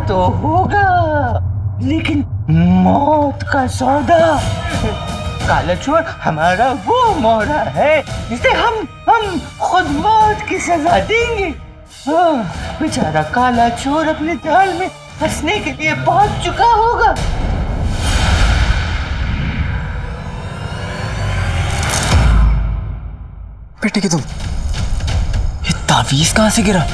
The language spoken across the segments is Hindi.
तो होगा, लेकिन मौत का सौदा। काला चोर हमारा वो मोहरा है जिसे हम खुद मौत की सजा देंगे। बेचारा काला चोर अपने जाल में फंसने के लिए पहुंच चुका होगा। बेटे की तुम, ये तावीज कहां से गिरा?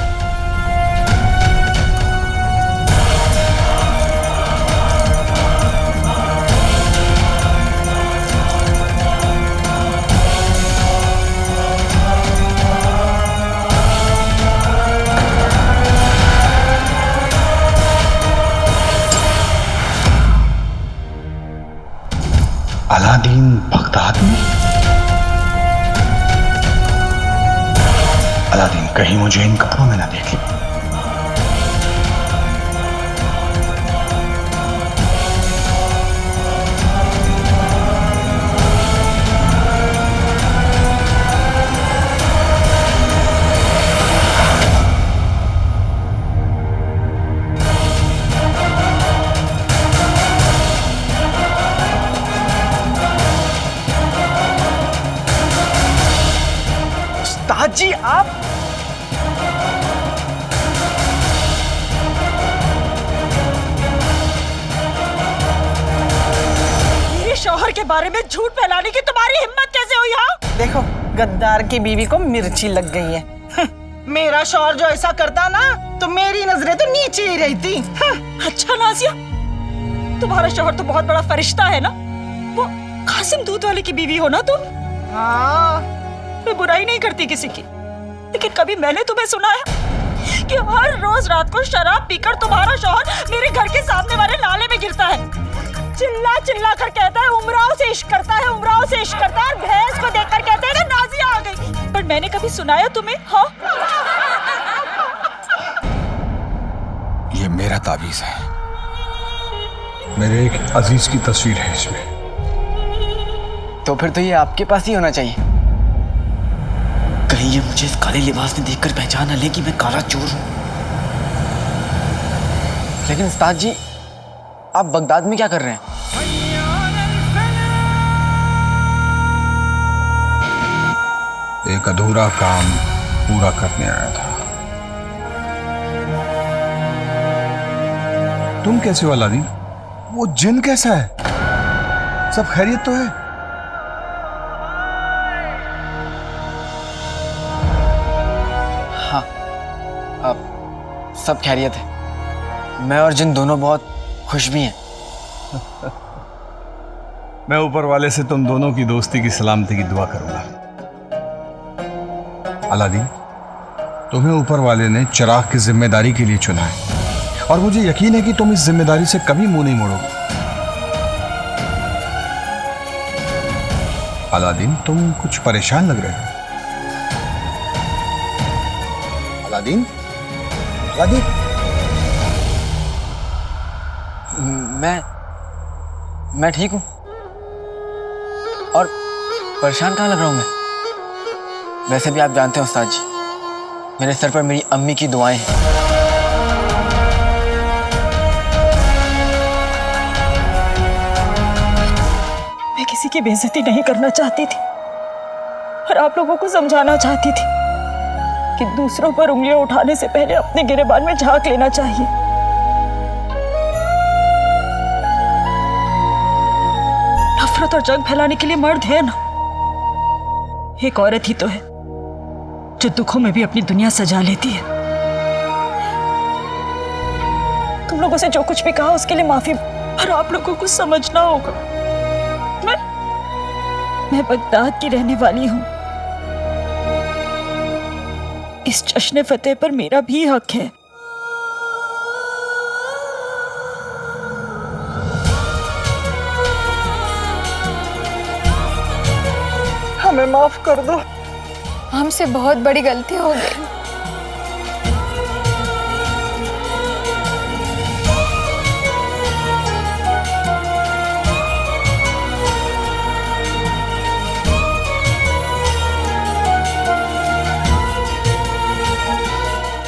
अलादीन बगदाद में? अलादीन कहीं मुझे इन कपड़ों में ना देख ले। उस्ताद जी आप मेरे शौहर के बारे में झूठ फैलाने की तुम्हारी हिम्मत कैसे हुई? हाँ देखो, गद्दार की बीवी को मिर्ची लग गई है। मेरा शौहर जो ऐसा करता ना तो मेरी नजरें तो नीचे ही रहती। अच्छा नाजिया, तुम्हारा शौहर तो बहुत बड़ा फरिश्ता है ना। वो कासिम दूध वाले की बीवी हो ना तुम। हाँ, मैं बुराई नहीं करती किसी की, लेकिन कभी मैंने तुम्हें सुना है कि हर रोज रात को शराब पीकर तुम्हारा शौहर मेरे घर के सामने वाले नाले में गिरता है, चिल्ला चिल्ला कर कहता है उमराव से इश्क करता है, उमराव से इश्क करता है, और भैंस को देखकर कहते हैं ना नाजिया आ गई। पर मैंने कभी सुनाया तुम्हें? हाँ, ये मेरा ताबीज है, मेरे एक अजीज की तस्वीर है इसमें। तो फिर तो ये आपके पास ही होना चाहिए। कहीं ये मुझे इस काले लिबास में देखकर पहचान न ले कि मैं काला चोर हूं। लेकिन उस्ताद जी, आप बगदाद में क्या कर रहे हैं? एक अधूरा काम पूरा करने आया था। तुम कैसे हो अलादीन? वो जिन कैसा है? सब खैरियत तो है? हाँ, अब सब खैरियत है। मैं और जिन दोनों बहुत खुश भी हैं। मैं ऊपर वाले से तुम दोनों की दोस्ती की सलामती की दुआ करूंगा। अलादीन, तुम्हें ऊपर वाले ने चिराग की जिम्मेदारी के लिए चुना है और मुझे यकीन है कि तुम इस जिम्मेदारी से कभी मुंह नहीं मोड़ोगे। अलादीन, तुम कुछ परेशान लग रहे हो। अलादीन, अलादीन, मैं ठीक हूं। और परेशान कहाँ लग रहा हूं मैं? वैसे भी आप जानते हैं उस्ताद जी, मेरे सर पर मेरी अम्मी की दुआएं हैं। मैं किसी की बेइज्जती नहीं करना चाहती थी और आप लोगों को समझाना चाहती थी कि दूसरों पर उंगलियां उठाने से पहले अपने गिरेबान में झांक लेना चाहिए। नफरत और जंग फैलाने के लिए मर्द है ना, एक औरत ही तो है जो दुखों में भी अपनी दुनिया सजा लेती है। तुम लोगों से जो कुछ भी कहा उसके लिए माफी, और आप लोगों को समझना होगा मैं बगदाद की रहने वाली हूं। इस जश्न फतेह पर मेरा भी हक है। हमें माफ कर दो। हमसे बहुत बड़ी गलती हो गई।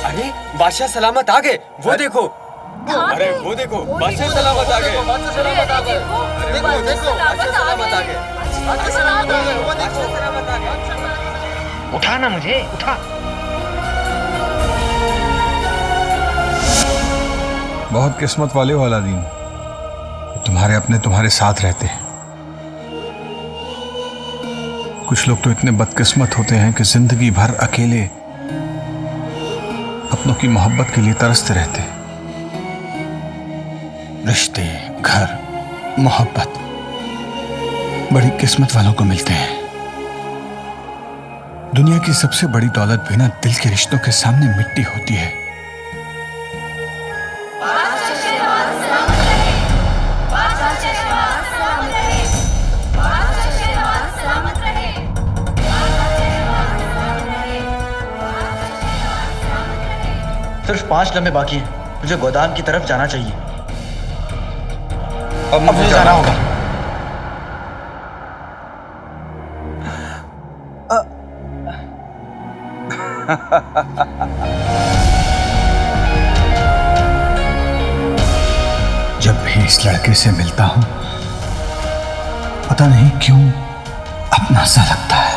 अरे बादशाह सलामत आ गए, वो देखो। अरे वो देखो, बादशाह सलामत आ गए। देखो देखो, बादशाह सलामत आ गए। बादशाह सलामत आ गए, वो देखो सलामत आ गए। उठा ना मुझे, उठा। बहुत किस्मत वाले हो अलादीन, तुम्हारे अपने तुम्हारे साथ रहते हैं। कुछ लोग तो इतने बदकिस्मत होते हैं कि जिंदगी भर अकेले अपनों की मोहब्बत के लिए तरसते रहते हैं। रिश्ते, घर, मोहब्बत बड़ी किस्मत वालों को मिलते हैं। दुनिया की सबसे बड़ी दौलत भी ना दिल के रिश्तों के सामने मिट्टी होती है। सिर्फ 5 लम्हे बाकी हैं। मुझे गोदाम की तरफ जाना चाहिए। अब मुझे जाना होगा। जब भी इस लड़के से मिलता हूं, पता नहीं क्यों अपना सा लगता है।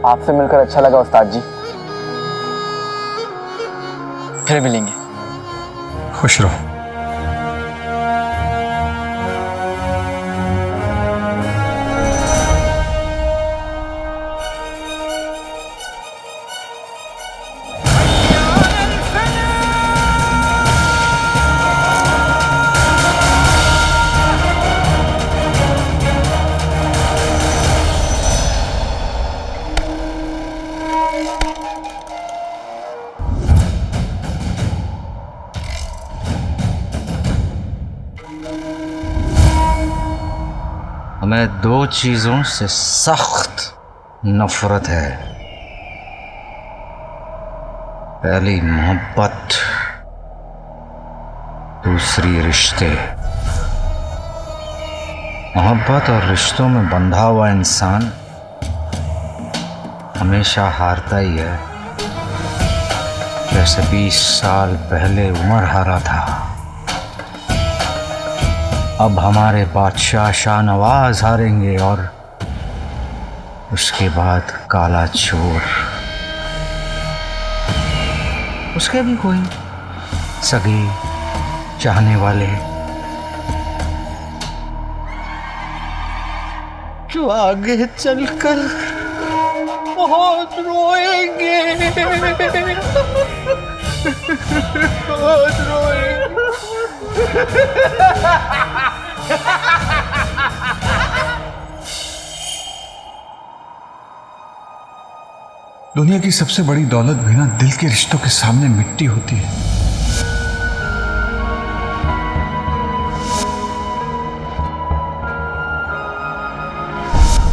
आपसे मिलकर अच्छा लगा उस्ताद जी। फिर मिलेंगे। खुश रहो। हमें 2 चीजों से सख्त नफरत है। पहली मोहब्बत, दूसरी रिश्ते। मोहब्बत और रिश्तों में बंधा हुआ इंसान हमेशा हारता ही है। जैसे 20 साल पहले उमर हारा था, अब हमारे बादशाह शाहनवाज हारेंगे और उसके बाद काला चोर। उसके भी कोई सगे चाहने वाले जो आगे चलकर बहुत रोएंगे, बहुत रोएंगे। दुनिया की सबसे बड़ी दौलत भी ना दिल के रिश्तों के सामने मिट्टी होती है।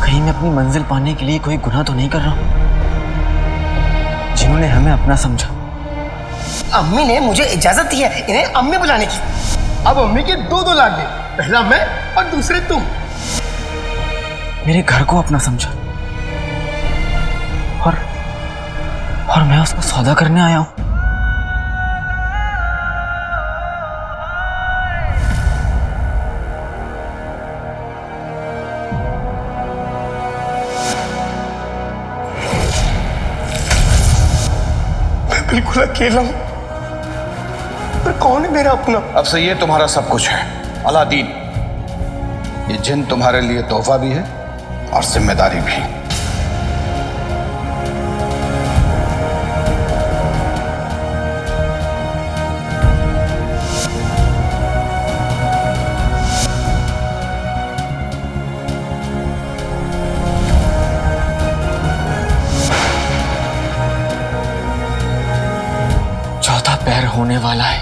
कहीं मैं अपनी मंजिल पाने के लिए कोई गुनाह तो नहीं कर रहा हूं? जिन्होंने हमें अपना समझा। अम्मी ने मुझे इजाजत दी है इन्हें अम्मी बुलाने की। अब अम्मी के 2 लाख दे, पहला मैं और दूसरे तुम। मेरे घर को अपना समझा और मैं उसको सौदा करने आया हूं। मैं बिल्कुल अकेला हूं, पर कौन है मेरा अपना? अब से ये तुम्हारा सब कुछ है अलादीन। ये जिन तुम्हारे लिए तोहफा भी है और जिम्मेदारी भी। चौथा पैर होने वाला है।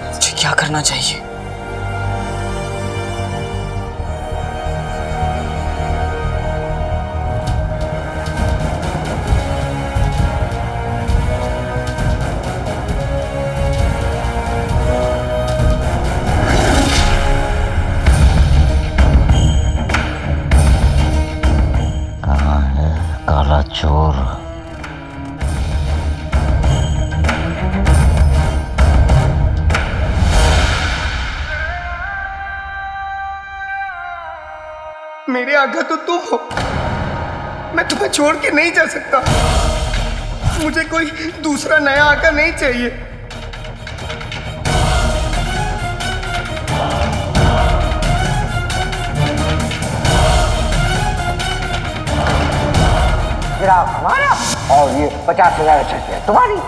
मुझे क्या करना चाहिए? मेरे आका तो तुम हो। मैं तुम्हें छोड़ के नहीं जा सकता। मुझे कोई दूसरा नया आका नहीं चाहिए। गिराव हमारा और ये 50,000 छठियां तुम्हारी।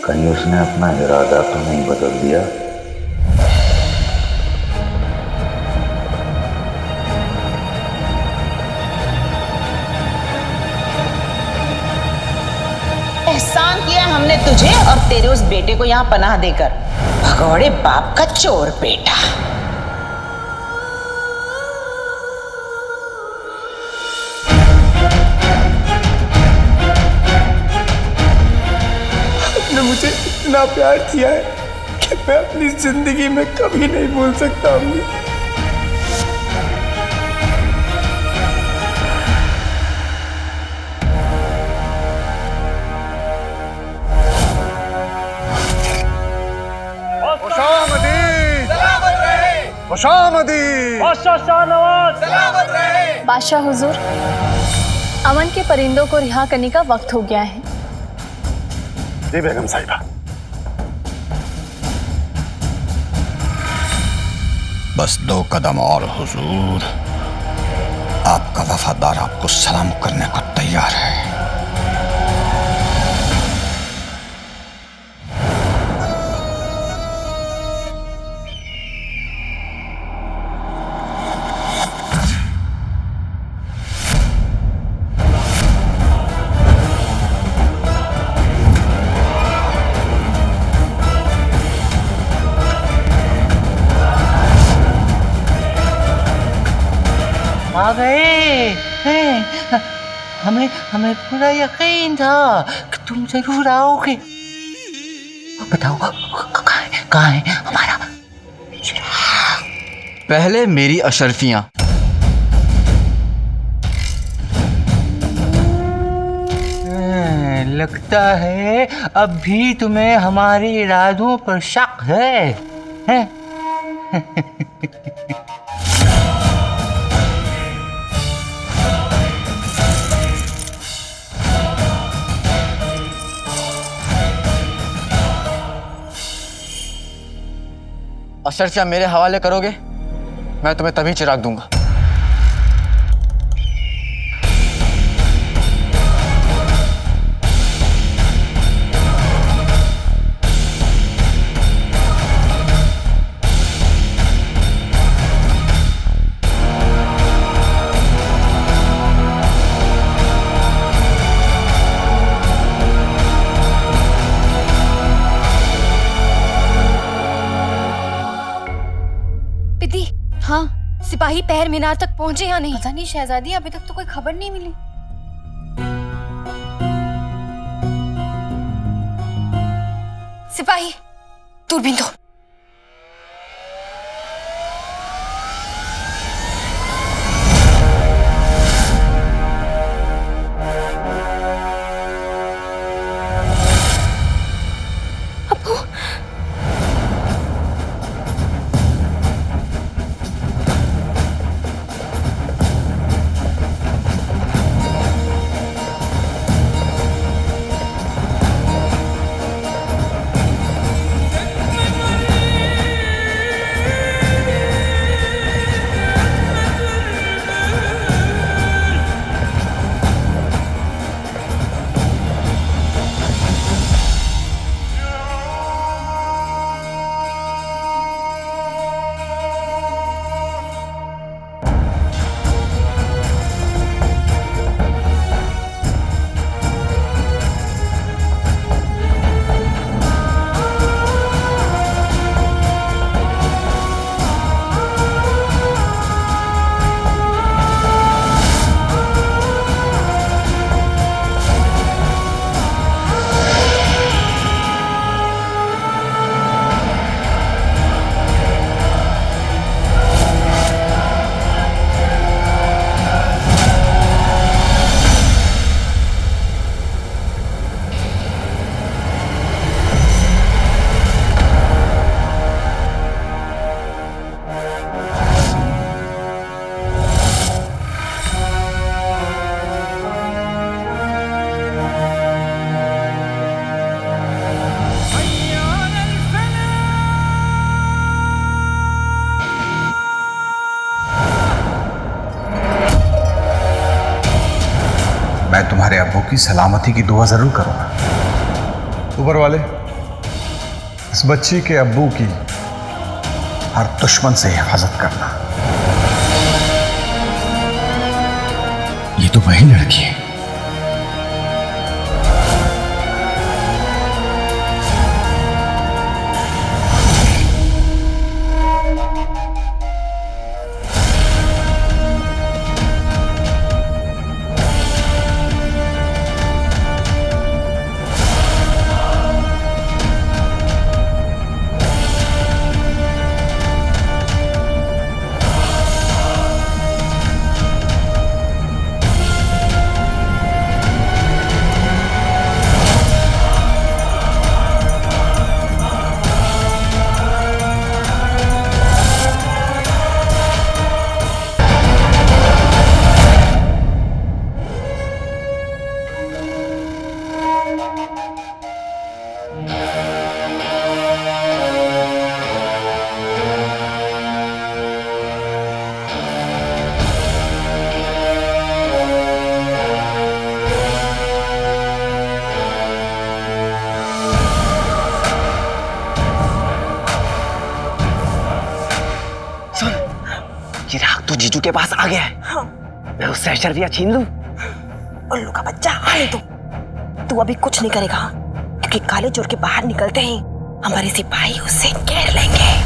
कहीं उसने अपना इरादा तो नहीं बदल दिया? एहसान किया हमने तुझे और तेरे उस बेटे को यहाँ पनाह देकर। भगौड़े बाप का चोर बेटा। आपने मुझे इतना प्यार किया है कि मैं अपनी जिंदगी में कभी नहीं भूल सकता अम्मी। बादशाह हुजूर, अमन के परिंदों को रिहा करने का वक्त हो गया है। जी बेगम साहिबा। बस 2 कदम और हुजूर, आपका वफादार आपको सलाम करने को तैयार है। आ गए हैं। हमें पूरा यकीन था कि तुम जरूर आओगे। बताओ कहाँ है हमारा पहले मेरी अशरफियां। लगता है अब भी तुम्हें हमारे इरादों पर शक है? अशरफियां मेरे हवाले करोगे, मैं तुम्हें तभी चिराग दूंगा। हाँ, सिपाही पहर मीनार तक पहुंचे या नहीं? पता नहीं शहजादी, अभी तक तो कोई खबर नहीं मिली। सिपाही, दूरबीन दो। मैं तुम्हारे अब्बू की सलामती की दुआ जरूर करूंगा। ऊपर वाले, इस बच्ची के अब्बू की हर दुश्मन से हिफाजत करना। ये तो वही लड़की है। चिराग तो जीजू के पास आ गया है। हाँ। मैं उससे अशरफिया छीन लूं। उल्लू का बच्चा, आने दो। तू अभी कुछ नहीं करेगा, क्योंकि काले चोर के बाहर निकलते ही हमारे सिपाही उससे घेर लेंगे।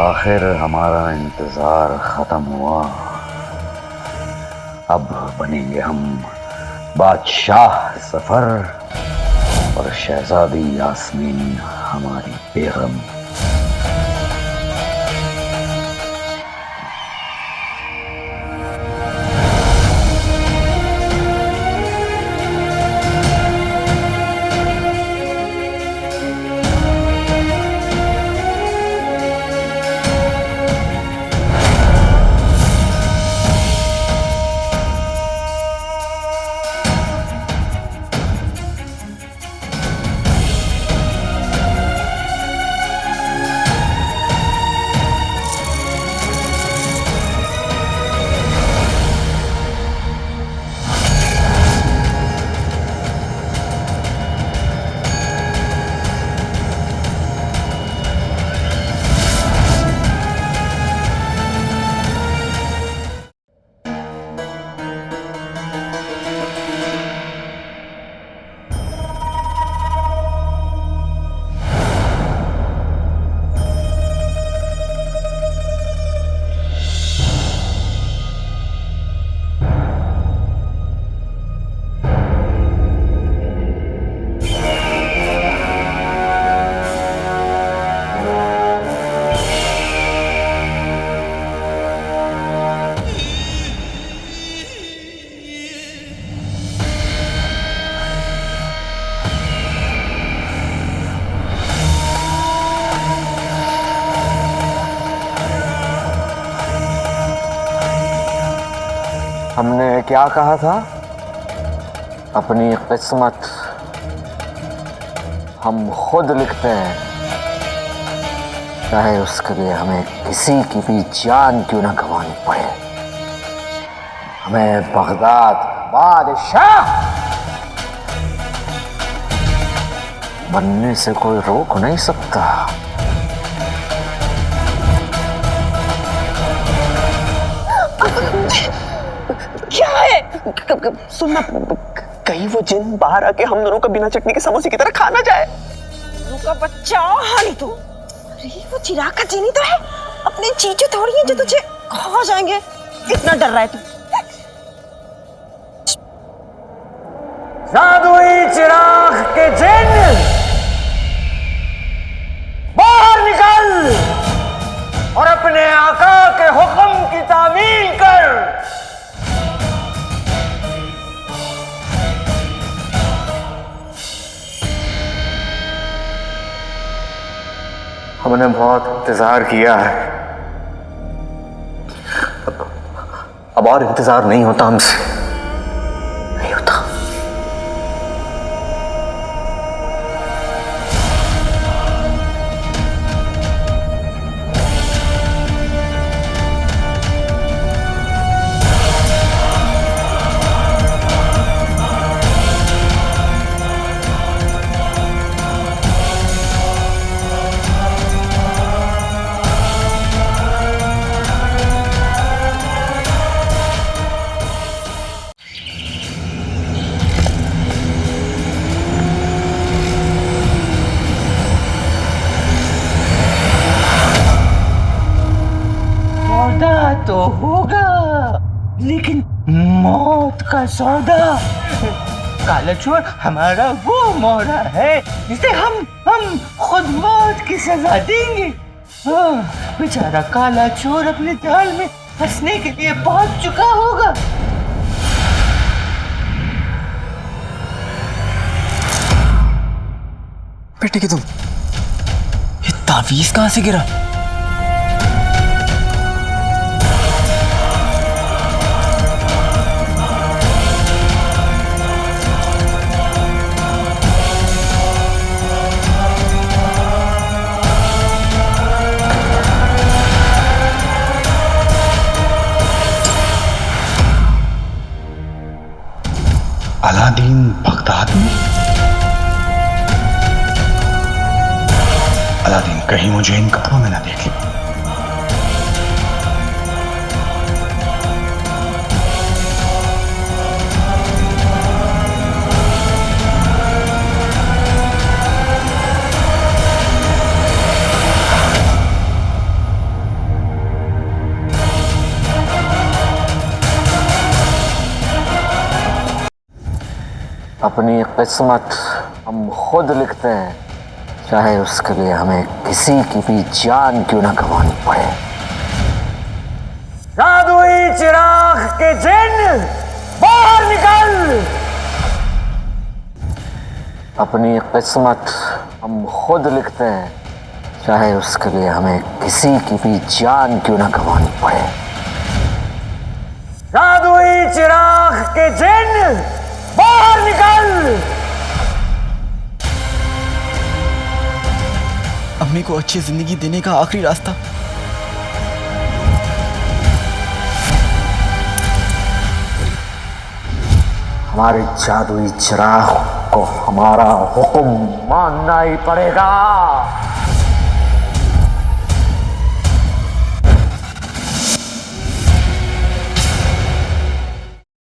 आखिर हमारा इंतजार खत्म हुआ। अब बनेंगे हम बादशाह सफर और शहजादी यास्मीन हमारी बेगम। हमने क्या कहा था? अपनी किस्मत हम खुद लिखते हैं, चाहे उसके लिए हमें किसी की भी जान क्यों ना गंवानी पड़े। हमें बगदाद बादशाह बनने से कोई रोक नहीं सकता। क्या है? सुनना, कहीं वो जिन बाहर आके हम दोनों को बिना चटनी के समोसे की तरह खाना जाए। उल्लू का बच्चा, हानि तो। अरे वो चिराग का जीनी तो है, अपने चीचू थोड़ी है जो तुझे खा जाएंगे। इतना डर रहा है तू? जादुई चिराग के जिन, बाहर निकल और अपने आका के हुक्म की तामील कर। हमने बहुत इंतजार किया है, अब और इंतजार नहीं होता हमसे, नहीं होता। सौदा तो होगा, लेकिन मौत का सौदा। काला चोर हमारा वो मोहरा है जिसे हम खुद मौत की सजा देंगे। बेचारा काला चोर अपने जाल में फंसने के लिए पहुंच चुका होगा। बेटे की तुम, ये तावीज कहां से गिरा? अलादीन बगदाद में? अलादीन कहीं मुझे इन कपड़ों में ना देख ले। अपनी किस्मत हम खुद लिखते हैं, चाहे उसके लिए हमें किसी की भी जान क्यों ना गंवानी पड़े। जादुई चिराग के जिन, बाहर निकल! अपनी किस्मत हम खुद लिखते हैं, चाहे उसके लिए हमें किसी की भी जान क्यों ना गंवानी पड़े। जादुई चिराग के जिन, बाहर निकल! अम्मी को अच्छी जिंदगी देने का आखिरी रास्ता हमारे जादुई चिराग को हमारा हुक्म मानना ही पड़ेगा।